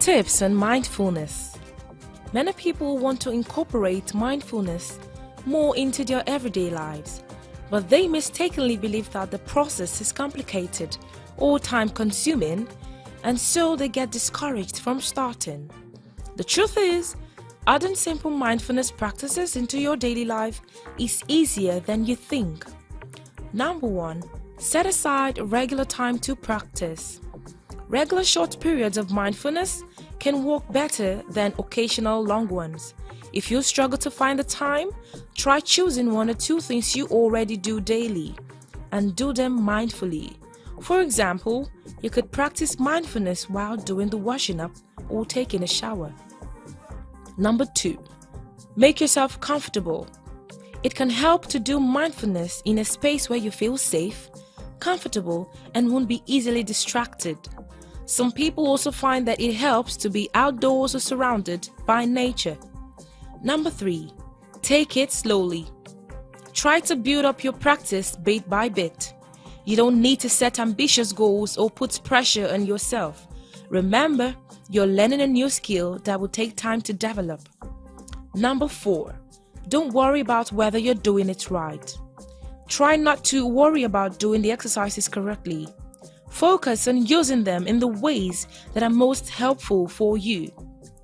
Tips on mindfulness. Many people want to incorporate mindfulness more into their everyday lives, but they mistakenly believe that the process is complicated or time-consuming, and so they get discouraged from starting. The truth is, adding simple mindfulness practices into your daily life is easier than you think. Number 1. Set aside regular time to practice. Regular short periods of mindfulness can work better than occasional long ones. If you struggle to find the time, try choosing 1 or 2 things you already do daily and do them mindfully. For example, you could practice mindfulness while doing the washing up or taking a shower. Number 2. Make yourself comfortable. It can help to do mindfulness in a space where you feel safe, comfortable, and won't be easily distracted. Some people also find that it helps to be outdoors or surrounded by nature. Number 3. Take it slowly. Try to build up your practice bit by bit. You don't need to set ambitious goals or put pressure on yourself. Remember, you're learning a new skill that will take time to develop. Number 4. Don't worry about whether you're doing it right. Try not to worry about doing the exercises correctly. Focus on using them in the ways that are most helpful for you.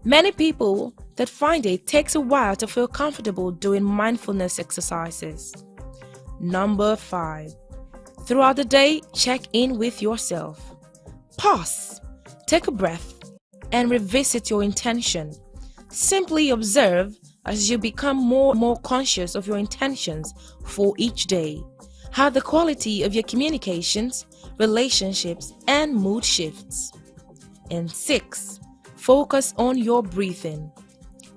Many people that find it takes a while to feel comfortable doing mindfulness exercises. Number 5. Throughout the day, check in with yourself. Pause, take a breath, and revisit your intention. Simply observe as you become more conscious of your intentions for each day, how the quality of your communications, relationships, and mood shifts. And 6. Focus on your breathing.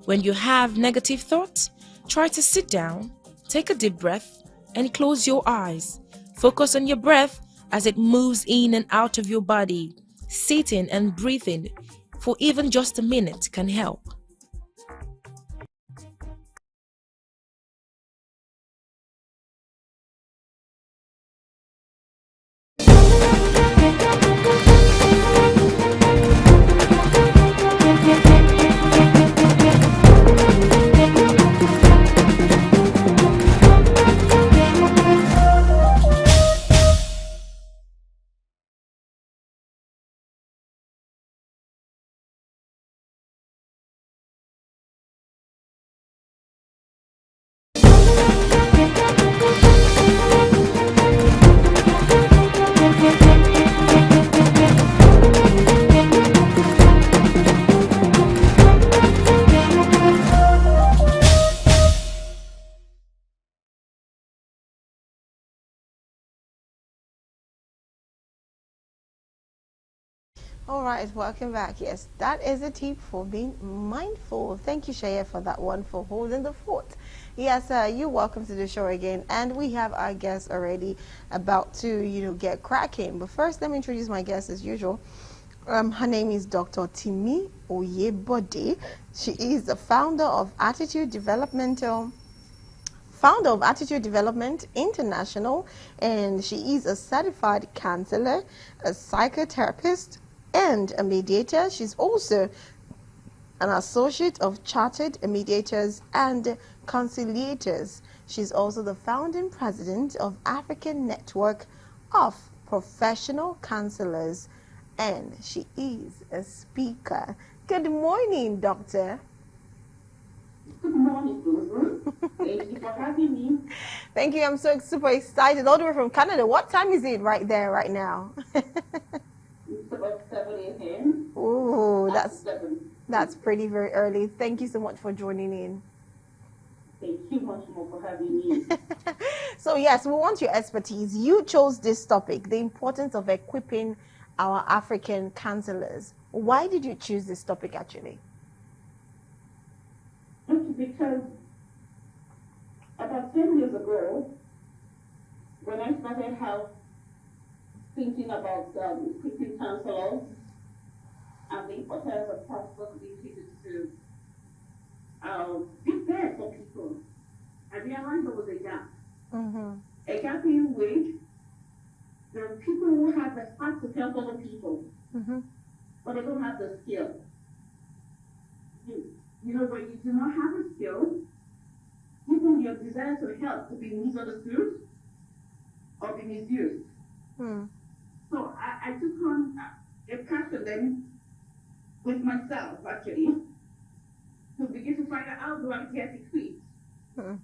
When you have negative thoughts, try to sit down, take a deep breath, and close your eyes. Focus on your breath as it moves in and out of your body. Sitting and breathing for even just a minute can help. All right, welcome back. Yes, that is a tip for being mindful. Thank you, Shaya, for that one, for holding the fort. Yes, you're welcome to the show again, and we have our guest already about to, get cracking. But first, let me introduce my guest as usual. Her name is Dr. Timi Oyebode. She is the founder of Attitude Development International, and she is a certified counselor, a psychotherapist, and a mediator. She's also an associate of chartered mediators and conciliators. She's also the founding president of African Network of Professional Counselors, and she is a speaker. Good morning, Doctor. Good morning, Susan. Thank you for having me. Thank you. I'm so super excited. All the way from Canada. What time is it right there, right now? It's about 7 a.m. Ooh, Seven. that's pretty very early. Thank you so much for joining in. Thank you much more for having me. So yes, we want your expertise. You chose this topic, the importance of equipping our African counselors. Why did you choose this topic actually? Because about 10 years ago, when I started thinking about equipping counselors and the importance of practical ability to be there for people, I realized there was a gap. Mm-hmm. A gap in which there are people who have the heart to help other people, Mm-hmm. but they don't have the skill. when you do not have a skill, even your desire to help could be misunderstood or be misused. So I took on a passion then with myself, actually, to begin to find out how do I get equipped. So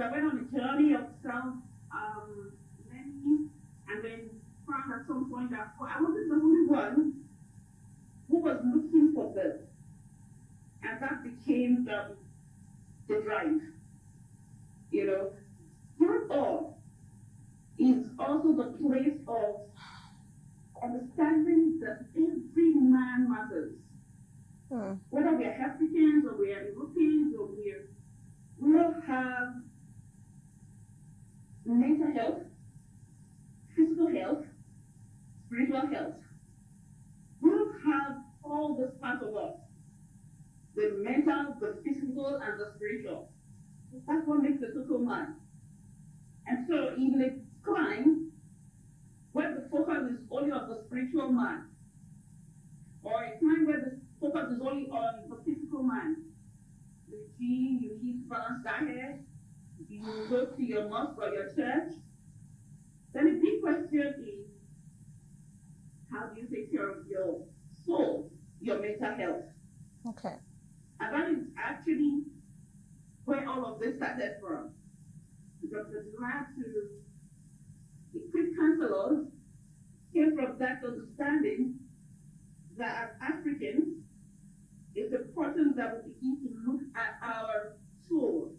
I went on a journey of self-learning, and then found at some point that I wasn't the only one who was looking for this. And that became the drive. Through all is also the place of understanding that every man matters. Whether we are Africans or we are Europeans or we all have mental health, physical health, spiritual health. We all have all those parts of us. The mental, the physical, and the spiritual. That's what makes the total man. And so in a climb where the focus is only on the spiritual man, or a climb where the focus is only on the physical man, you eat balanced diet, you go to your mosque or your church, then the big question is, how do you take care of your soul, your mental health? Okay. And that is actually where all of this started from. Because the desire to equip counselors came from that understanding that as Africans, it's important that we begin to look at our soul,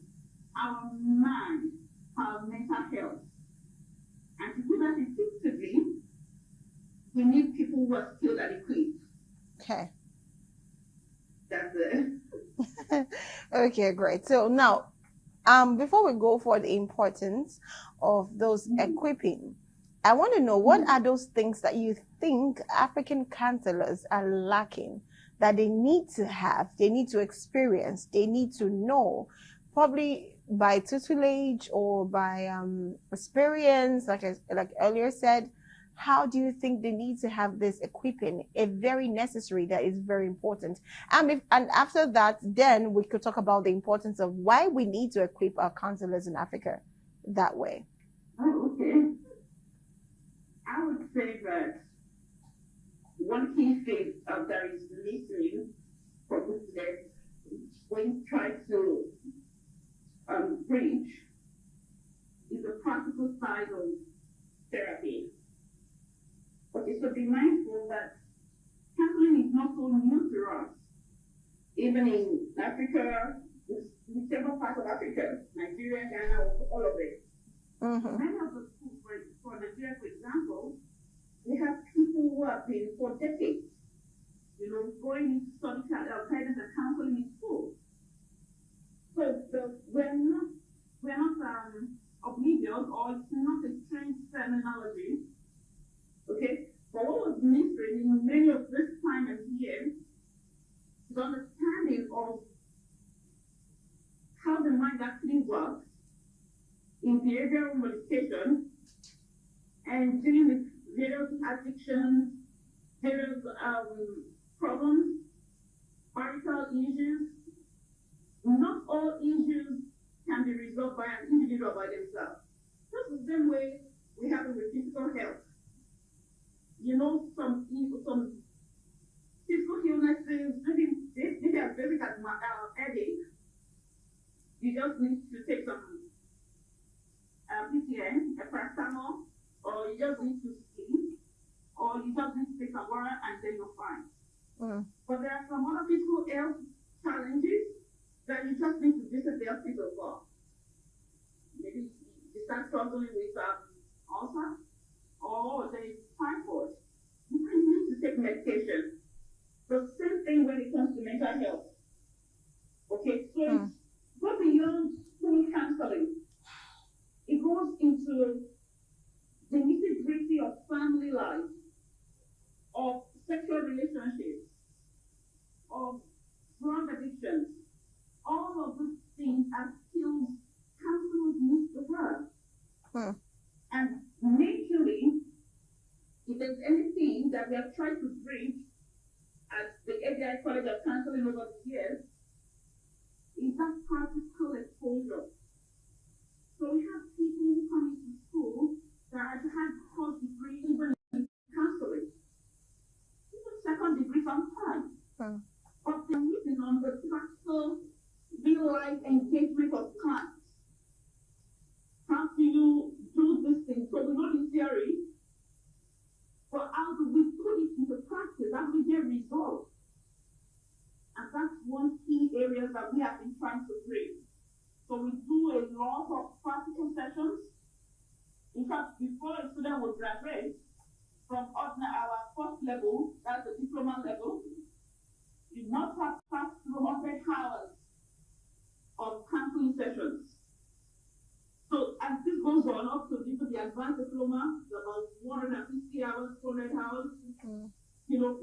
our mind, our mental health. And to do that effectively, we need people who are skilled and equipped. Okay. That's it. Okay, great. So now, before we go for the importance of those equipping, I want to know what are those things that you think African counselors are lacking that they need to have, they need to experience, they need to know, probably by tutelage or by experience, like earlier said. How do you think they need to have this equipping? A very necessary, that is very important. And after that, then we could talk about the importance of why we need to equip our counselors in Africa that way. Oh, okay. I would say that one key thing that is missing from this when you try to preach is the practical side of therapy. Okay, so be mindful that counseling is not so new to us. Even in Africa, several parts of Africa, Nigeria, Ghana, all of it. Many of the schools, for Nigeria, for example, we have people who have been for decades, going into study guidance and counseling in school. So we're not oblivious, or it's not a strange terminology. Okay, but what was missing in many of this time and years is understanding of how the mind actually works in behavioral modification and dealing with various addictions, various problems, marital issues. Not all issues can be resolved by an individual by themselves. Just the same way we have it with physical health. Some physical illnesses, maybe as basic as headache. You just need to take some PCN, a paracetamol, or you just need to sleep, or you just need to take some water and then you're fine. But there are some other physical health challenges that you just need to visit the hospital for. Maybe you start struggling with ulcer, or there is typhoid. You need to take medication. The same thing when it comes to mental health. Okay, so it's go beyond school counseling. It goes into the nitty-gritty of family life, of sexual relationships, of drug addictions. All of these things are skills counselors need to have. And naturally, if there's anything that we have tried to bridge at the AGI College of Counseling over the years, is that practical exposure. So we have people who come into school that have first degree even in counseling, even second degree sometimes. But they're missing on the practical real life engagement of clients. How do you do this thing? So we know the theory, but how do we put it into practice? How do we get results? And that's one key area that we have been trying to bring. So we do a lot of practical sessions. In fact, before a student will graduate from our first level, that's the diploma level, you must have passed through 100 hours of counseling sessions. So as this goes on up to even the advanced diploma, it's about 150 hours, 200 hours. You know,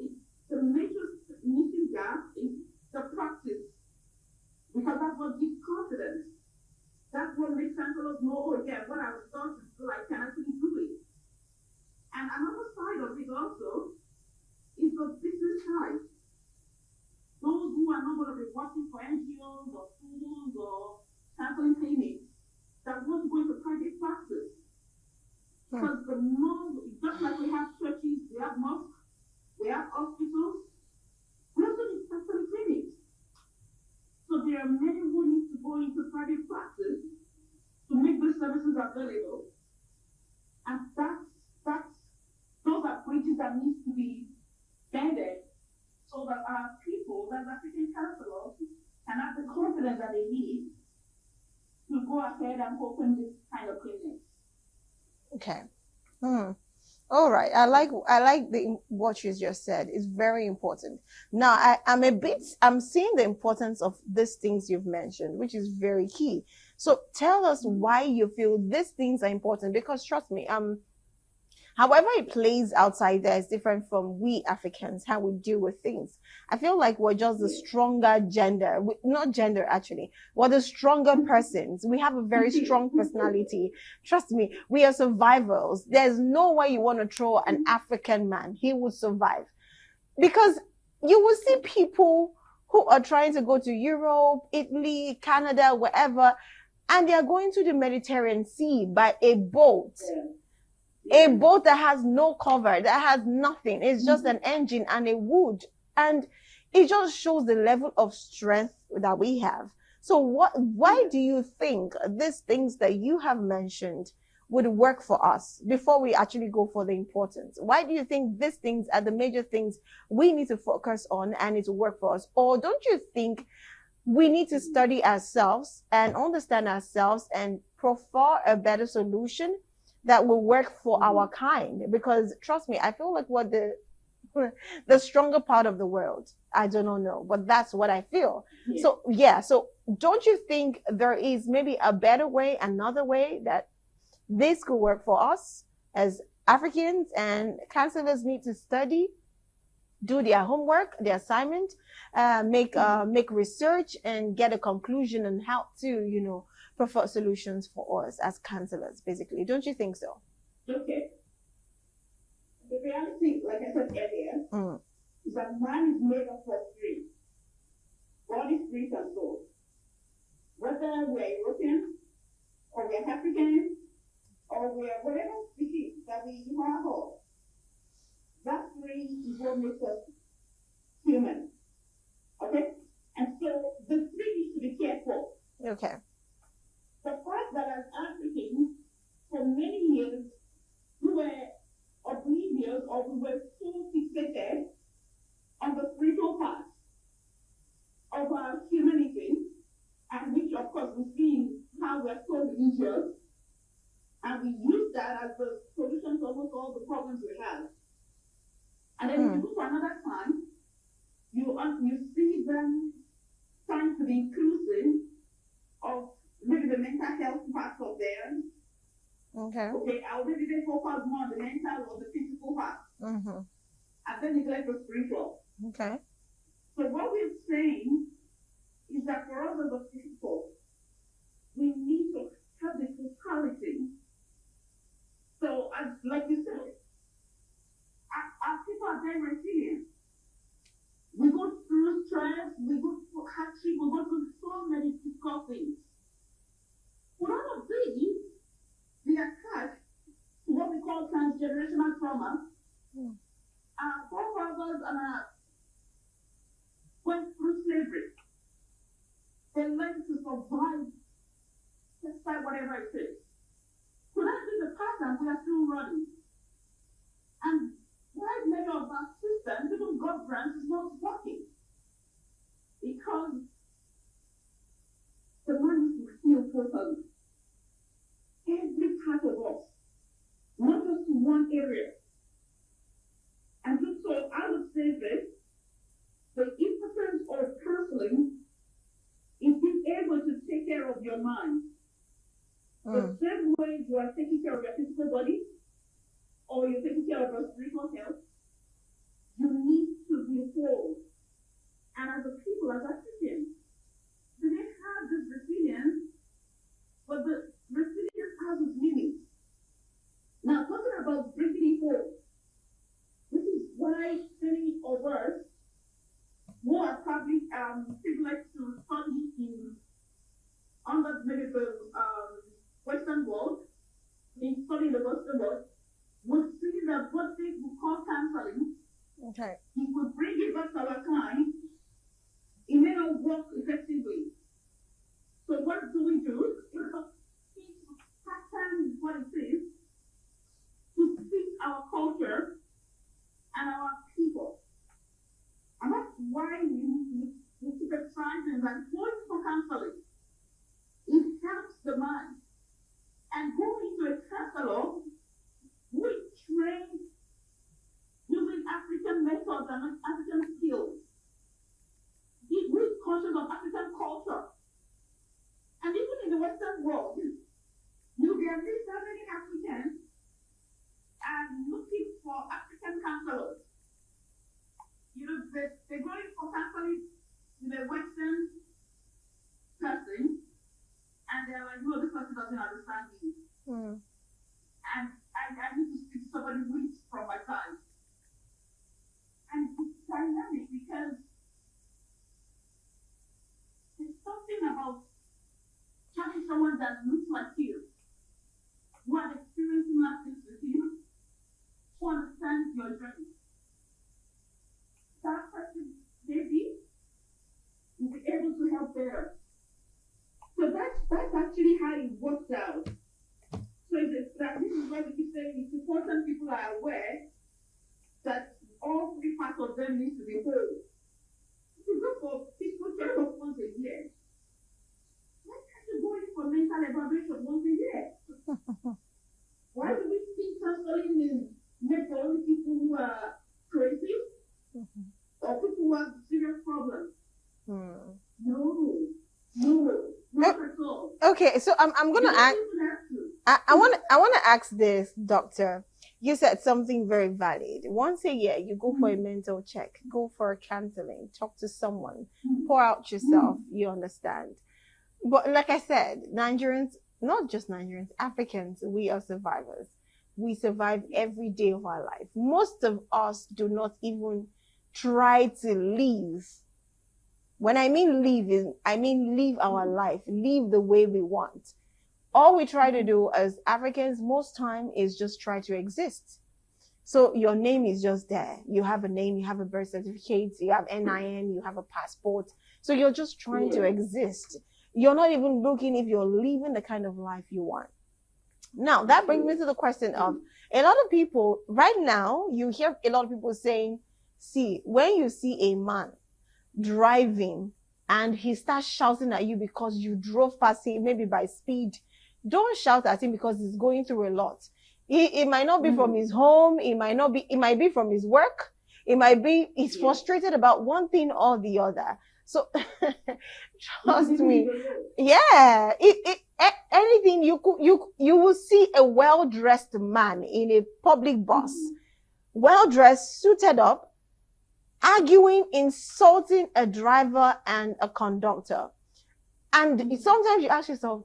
the major missing gap is the practice, because that's what gives confidence. That's what makes counselors know, oh yeah, what I was taught to do, I can actually do it. And another side of it also is the business side. Those who are not going to be working for NGOs or schools or counseling clinics that want to go into private practice. Because the more, just like we have churches, we have mosques, we have hospitals, we also need counseling clinics. So there are many who need to go into private practice to make these services available. And those are bridges that need to be bended so that our people, that African counselors, can have the confidence that they need to go ahead and open this kind of clinics. Okay. All right. I like what you just said. It's very important. Now I'm seeing the importance of these things you've mentioned, which is very key. So tell us why you feel these things are important, because trust me, however it plays outside there is different from we Africans, how we deal with things. I feel like we're just the stronger gender, not gender actually. We're the stronger persons. We have a very strong personality. Trust me, we are survivors. There's no way you want to throw an African man. He will survive. Because you will see people who are trying to go to Europe, Italy, Canada, wherever, and they are going to the Mediterranean Sea by a boat. A boat that has no cover, that has nothing. It's just an engine and a wood. And it just shows the level of strength that we have. So why do you think these things that you have mentioned would work for us before we actually go for the importance? Why do you think these things are the major things we need to focus on and it will work for us? Or don't you think we need to study ourselves and understand ourselves and prefer a better solution that will work for our kind? Because trust me, I feel like what the stronger part of the world. I don't know, but that's what I feel. So don't you think there is maybe a better way, another way that this could work for us as Africans, and counselors need to study, do their homework, their assignment, make research and get a conclusion on how to, prefer solutions for us as counselors, basically. Don't you think so? Okay. The reality, like I said earlier, is that man is made up of three: body, spirit, and soul. Whether we're European, or we're African, or we're whatever species that we are, that three is what makes us human. Okay? And so the three needs to be cared for. Okay. The fact that as Africans, for many years, we were oblivious, or we were so fixated on the spiritual part of our humanity, and which of course we see how we're so religious, and we use that as the solution to almost all the problems we have. And then if you go to another time, you see them trying to be inclusive of maybe the mental health part of theirs. Okay. Or maybe they focus more on the mental or the physical part. And then neglect the spiritual. Okay. So what we're saying is that for us as a people, we need to have the totality. So, as like you said, our people are very resilient. We go through stress, we go through hardship, we go through so so many difficult things. But all of these, they attach to what we call transgenerational trauma. Our forefathers and our went through slavery. They learned to survive despite whatever it is. So that is the pattern we are still running. And why many of our systems, even governance, is not working? Because the man needs to heal totally. Every part of us, not just to one area. And so I would say this, the importance of counseling is being able to take care of your mind. The same way you are taking care of your physical body, or you're taking care of your spiritual health, you need to be whole. And as a people, as Africans, we may have this resilience, but the resilience has its limits. Now, talking about bringing it whole, this is why many of us who are probably privileged to study in under maybe the Western world, in studying the Western world, would see that what they would call counseling. Okay. He could bring it back to our time. It may not work effectively. So what do we do? It's pattern what it is to fit our culture and our people. And that's why we keep emphasizing that going for counseling, it helps the mind. And going to a counselor, we train using African methods and African skills. We're conscious of African culture. And even in the Western world, you'll be amazed how many Africans are looking for African counselors. You know, they're going for counseling with a Western person, and they're like, no, this person doesn't understand me. And I need to speak to somebody who is from my side. And it's dynamic because there's something about having someone that looks like you, who has experienced similar things with you, who understands your journey. That person, maybe, will be able to help better. So that's actually how it works out. So this is why we keep saying it's important people are aware that all three parts of them need to be whole. If you go for physical checkup once a year, why can't you go in for mental evaluation once a year? Why do we think counseling is meant for only people who are crazy or people who have serious problems? No, not at all. Okay, so I'm gonna ask. I want to ask this, doctor. You said something very valid. Once a year, you go for a mental check, go for a counseling, talk to someone, pour out yourself. You understand? But like I said, Nigerians, not just Nigerians, Africans, we are survivors. We survive every day of our life. Most of us do not even try to live. When I mean live, I mean live our life, live the way we want. All we try to do as Africans most time is just try to exist. So your name is just there. You have a name, you have a birth certificate, you have NIN, you have a passport. So you're just trying to exist. You're not even looking if you're living the kind of life you want. Now, that brings me to the question of a lot of people, right now, you hear a lot of people saying, see, when you see a man driving and he starts shouting at you because you drove past him, maybe by speed, don't shout at him because he's going through a lot. It might not be from his home. It might be from his work. It might be he's frustrated about one thing or the other. So trust me. Yeah. Anything you will see a well-dressed man in a public bus, well-dressed, suited up, arguing, insulting a driver and a conductor. And sometimes you ask yourself,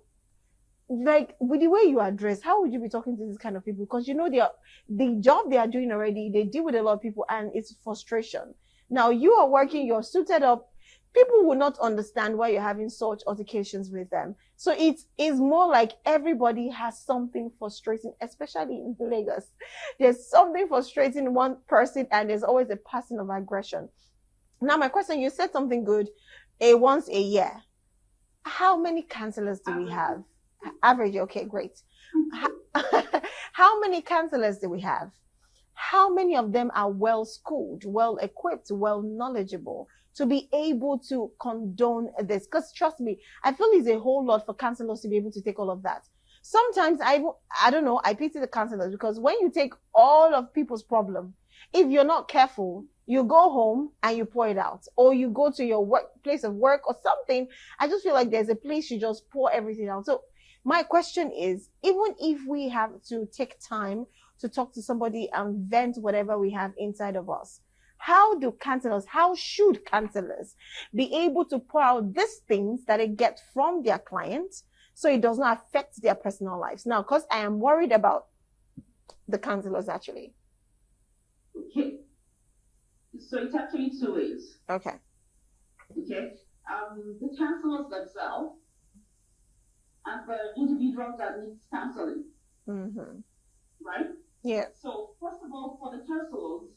like, with the way you are dressed, how would you be talking to these kind of people? Because you know the job they are doing already, they deal with a lot of people and it's frustration. Now you are working, you're suited up, people will not understand why you're having such altercations with them. So it is more like everybody has something frustrating, especially in Lagos. There's something frustrating one person, and there's always a pattern of aggression. Now, my question, you said something good, once a year. How many counselors do we have? Average, okay, great. How many counselors do we have? How many of them are well schooled, well equipped, well knowledgeable to be able to condone this? Because trust me, I feel it's a whole lot for counselors to be able to take all of that. Sometimes I don't know, I pity the counselors, because when you take all of people's problem, if you're not careful, you go home and you pour it out, or you go to your place of work or something. I just feel like there's a place you just pour everything out. So my question is, even if we have to take time to talk to somebody and vent whatever we have inside of us, how should counselors be able to pour out these things that they get from their clients so it does not affect their personal lives? Now, because I am worried about the counselors actually. Okay. So it's actually two ways. Okay. Okay. The counselors themselves and the individuals that need counseling. Mm-hmm. Right? Yeah. So first of all, for the counselors,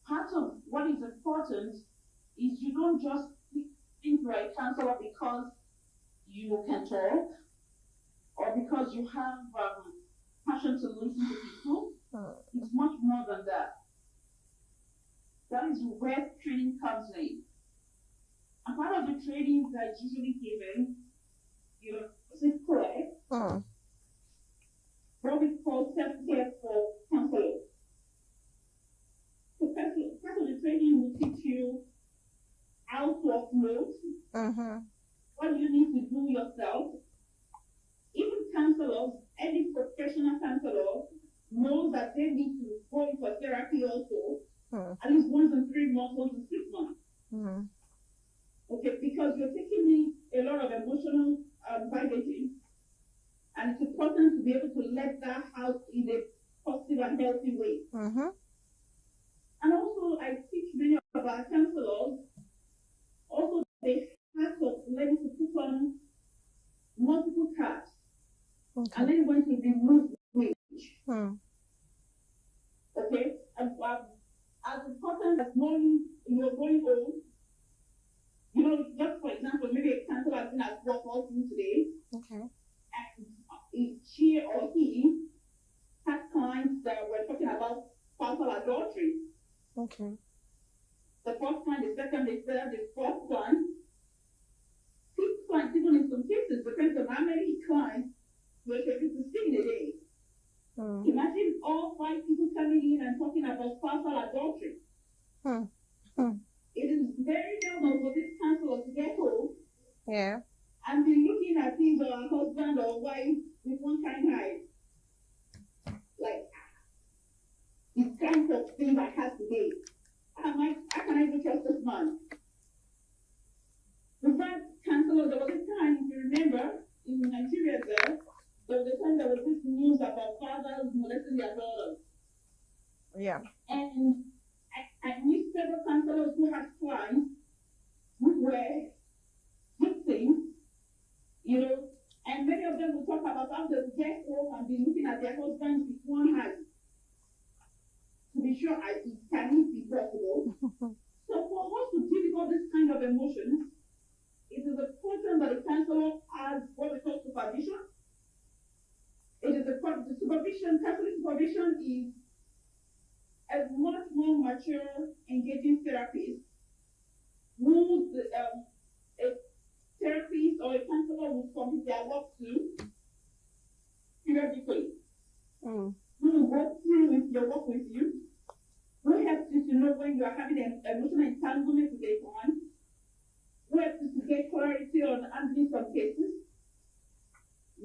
part of what is important is you don't just think you're a counselor because you can talk or because you have passion to listen to people. It's much more than that. That is where training comes in. And part of the training that is usually given, is it correct? What we call self-care for counselors. So part of the training will teach you how to upload, what you need to do yourself. Even counselors, any professional counselor knows that they need to go in for therapy also, at least once in 3 months, once in 6 months. Okay, because you're taking in a lot of emotional baggage, and it's important to be able to let that out in a positive and healthy way. And also, I teach many of our counselors, also the fact of learning to put on multiple cards, and then when to remove which. Okay, and as important as knowing you're going home, just for example, maybe a counselor has been at work all through today. Okay. And she or he has clients that we're talking about spousal adultery. Okay. The first one, the second, the third, the fourth one. 6 clients, even in some cases, depends on how many clients we're able to see in a day. Imagine all 5 people coming in and talking about spousal adultery. It is very normal for this counselor to get home. Yeah. And be looking at his or her husband or wife with one kind eye. Like, these kinds of things I have today. I'm like, how can I even trust this man? The first counselor, there was a time, if you remember, in Nigeria there was a time there was this news about fathers molesting their daughters. Yeah. And I knew several counselors who had clients who were victims, and many of them will talk about how they would get home and be looking at their husbands with one hand to be sure can it be possible. So for us to deal with all this kind of emotions, it is important that the counselor has what we call supervision. It is the supervision, counseling supervision is a much more mature, engaging therapist who a therapist or a counselor will commit their work to periodically. Who will go through with your work with you, who helps you to know when you are having an emotional entanglement with a client, who helps you to get clarity on handling some cases,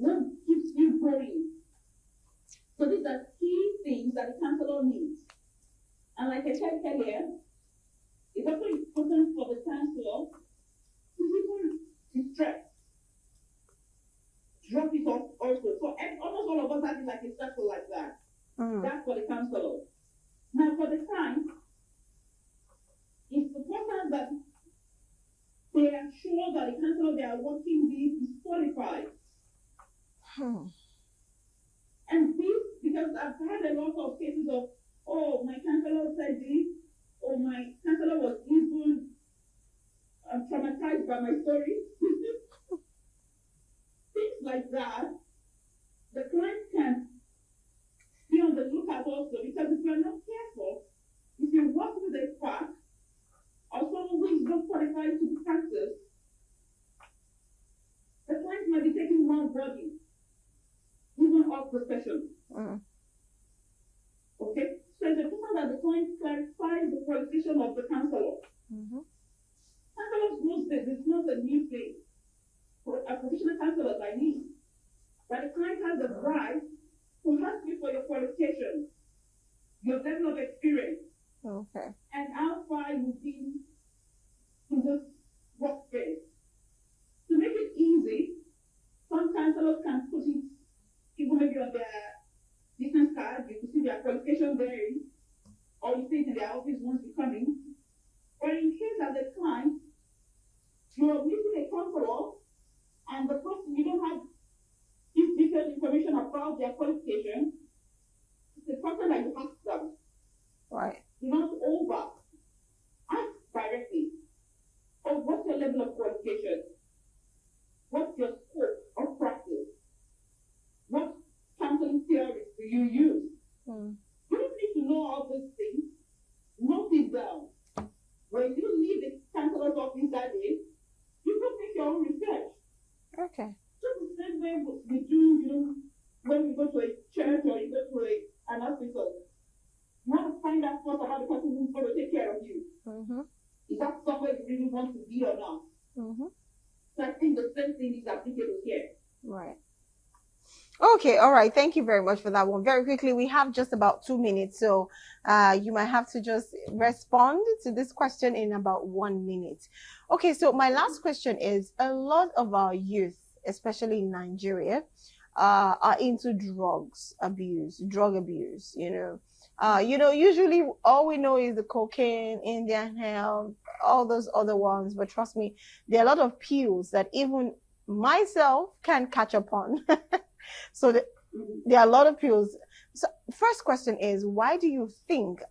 who keeps you going. So these are key things that the counselor needs. And like I said earlier, it's also important for the counselor to even distress. Drop it off also. So almost all of us have it like a circle like that. That's for the counselor. Now for the client, it's important that counselor they are working with is qualified. And this, because I've had a lot of cases of, oh, my counselor said this, or my counselor was even traumatized by my story. Things like that, the client can be on the lookout also, because if you're not careful, if you work with a quack or someone who is not qualified to practice, the client might be taking one body, even off the session. Okay? So it's important that the client clarifies the qualification of the counselor. Counselors knows this, it's not a new thing. For a professional counselor I need. But the client has the right to ask you for your qualifications, your level of experience, and how far you've been in this workspace. To make it easy, some counselors can put it even maybe on their business card. You can see their qualification there, or you see it in their office once you're coming. Or in case as a client, you're missing a counselor and the person you don't have this detailed information about their qualification, it's the person that you ask them. Right. Do not over. Ask directly. Oh, what's your level of qualification? What's your scope of practice? What counseling theories do you use? You don't need to know all these things. Note it down. When you leave the counselor's office that day, you go make your own research. Okay. Just the same way we do, when you go to a church or you go to an hospital. You want to find out first about the person who's going to take care of you. Is that somewhere you really want to be or not? So I think the same thing is applicable here. Right. Okay, all right. Thank you very much for that one. Very quickly, we have just about 2 minutes, so you might have to just respond to this question in about 1 minute. Okay, so my last question is, a lot of our youth, especially in Nigeria, are into drug abuse, usually all we know is the cocaine, Indian hemp, all those other ones, but trust me, there are a lot of pills that even myself can catch up on. So there are a lot of pills. So first question is, why do you think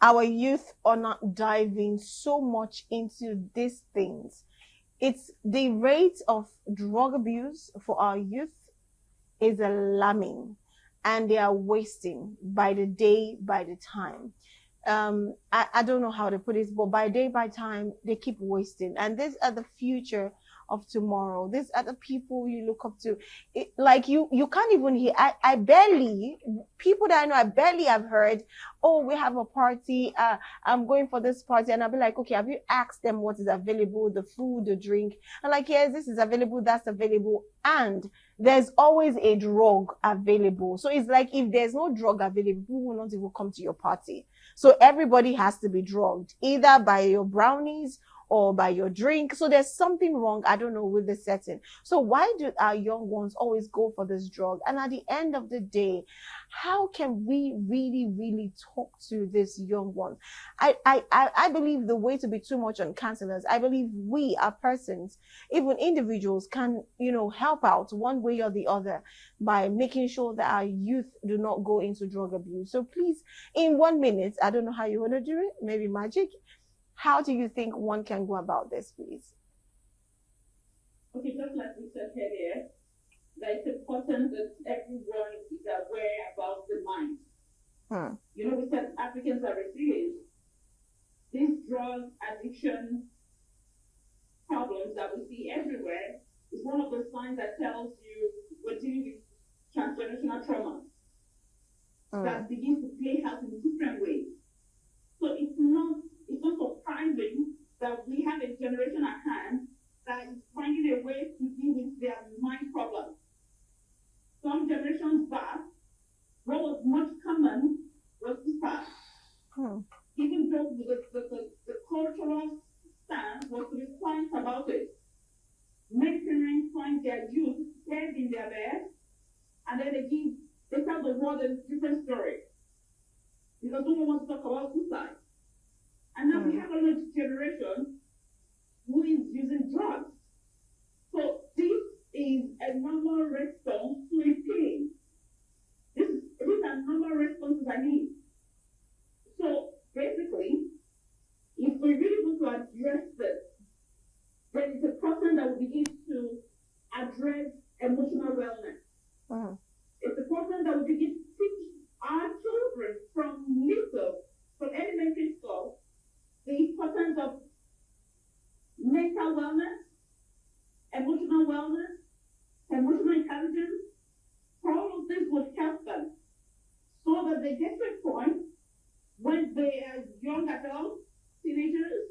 our youth are not diving so much into these things? It's the rate of drug abuse for our youth is alarming, and they are wasting by the day, by the time. I don't know how to put it, but by day, by time, they keep wasting. And these are the future of tomorrow. These are the people you look up to. Like you can't even hear. I barely, people that I know, I barely have heard, oh, we have a party. I'm going for this party. And I'll be like, okay, have you asked them what is available, the food, the drink? And like, yes, this is available, that's available. And there's always a drug available. So it's like, if there's no drug available, people will not even come to your party. So everybody has to be drugged, either by your brownies or by your drink. So there's something wrong, I don't know, with the setting. So why do our young ones always go for this drug? And at the end of the day, how can we really talk to this young one? I believe the way to be too much on counselors, I believe we, our persons, even individuals, can, help out one way or the other by making sure that our youth do not go into drug abuse. So please, in 1 minute, I don't know how you want to do it, maybe magic. How do you think one can go about this, please? Okay, just like we said earlier, that it's important that everyone is aware about the mind. We said Africans are resilient. These drug addiction problems that we see everywhere is one of the signs that tells you we're dealing with transgenerational trauma that begins to play out in different ways. So it's not surprising that we have a generation at hand that is finding a way to deal with their mind problems. Some generations back, what was much common was suicide. Even though the cultural stance was to be quiet about it. Many parents find their youth dead in their bed, and then they tell the world a different story. Because no one wants to talk about suicide. And now we have another generation who is using drugs. So this is a normal response to a pain. These are normal responses I need. So basically, if we really want to address this, then it's a person that will begin to address emotional wellness. It's a person that will begin to teach our children from elementary school, the importance of mental wellness, emotional wellness, emotional intelligence. All of this would help them so that they get to a point when they are young adults, teenagers,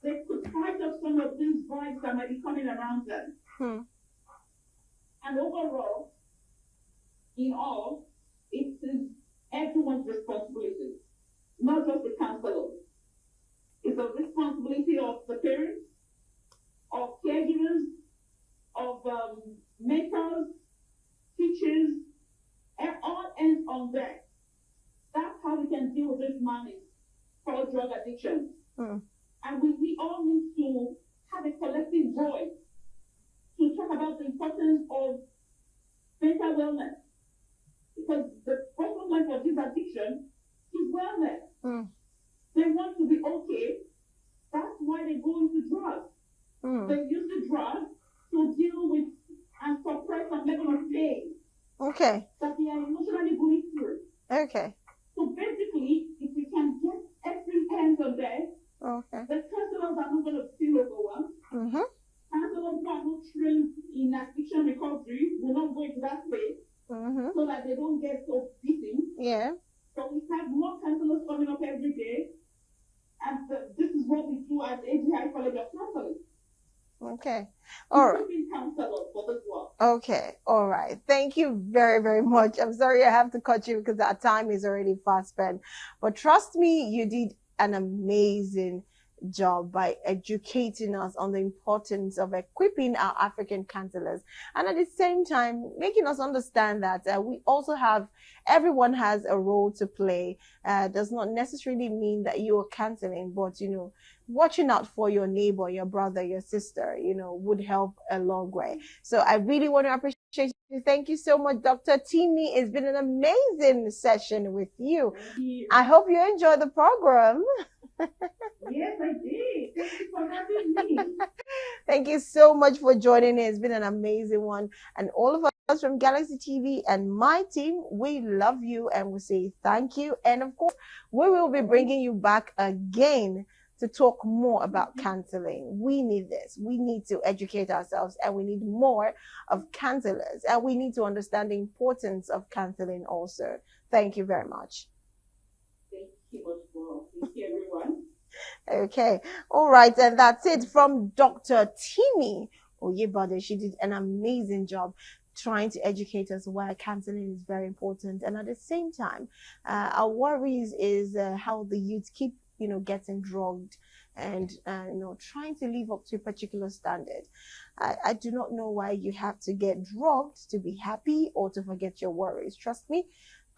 they could fight off some of these vibes that might be coming around them. And overall, in all, it is everyone's responsibility, not just the counselors. It's a responsibility of the parents, of caregivers, of mentors, teachers, and all ends on deck. That's how we can deal with this money called drug addiction. And we all need to have a collective voice to talk about the importance of mental wellness. Because the bottom line for this addiction is wellness. They want to be okay. That's why they go into drugs. They use the drug to deal with and suppress some level of pain. Okay. That they are emotionally going through. Okay. So basically, if we can get every hand on there, Okay. the counselors are not going to feel overwhelmed. Counselors who are not trained in addiction recovery will not go into that space so that they don't get so busy. Yeah. So we have more counselors coming up every day, and this is what we do at AGI College of Counseling. Okay. All right. Counselors for this work. Okay. All right. Thank you very, very much. I'm sorry I have to cut you because our time is already fast spent. But trust me, you did an amazing job by educating us on the importance of equipping our African counselors, and at the same time making us understand that we also have, everyone has a role to play. Does not necessarily mean that you are counseling, but watching out for your neighbor, your brother, your sister, would help a long way. So I really want to appreciate you. Thank you so much, Dr. Timi. It's been an amazing session with you. Thank you. I hope you enjoy the program. Yes, I did. Thank you for having me. Thank you so much for joining me. It's been an amazing one. And all of us from Galaxy TV and my team, we love you and we say thank you. And of course, we will be bringing you back again to talk more about counseling. We need this. We need to educate ourselves, and we need more of counselors, and we need to understand the importance of counseling also. Thank you very much. Thank you much for thank you, everyone. Okay. All right. And that's it from Dr. Timi Oyebade. She did an amazing job trying to educate us why counseling is very important. And at the same time, our worries is how the youth keep getting drugged and trying to live up to a particular standard. I do not know why you have to get drugged to be happy or to forget your worries. Trust me,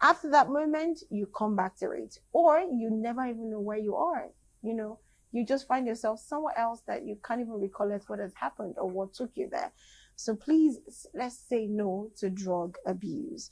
after that moment, you come back to it, or you never even know where you are. You just find yourself somewhere else that you can't even recollect what has happened or what took you there. So please, let's say no to drug abuse.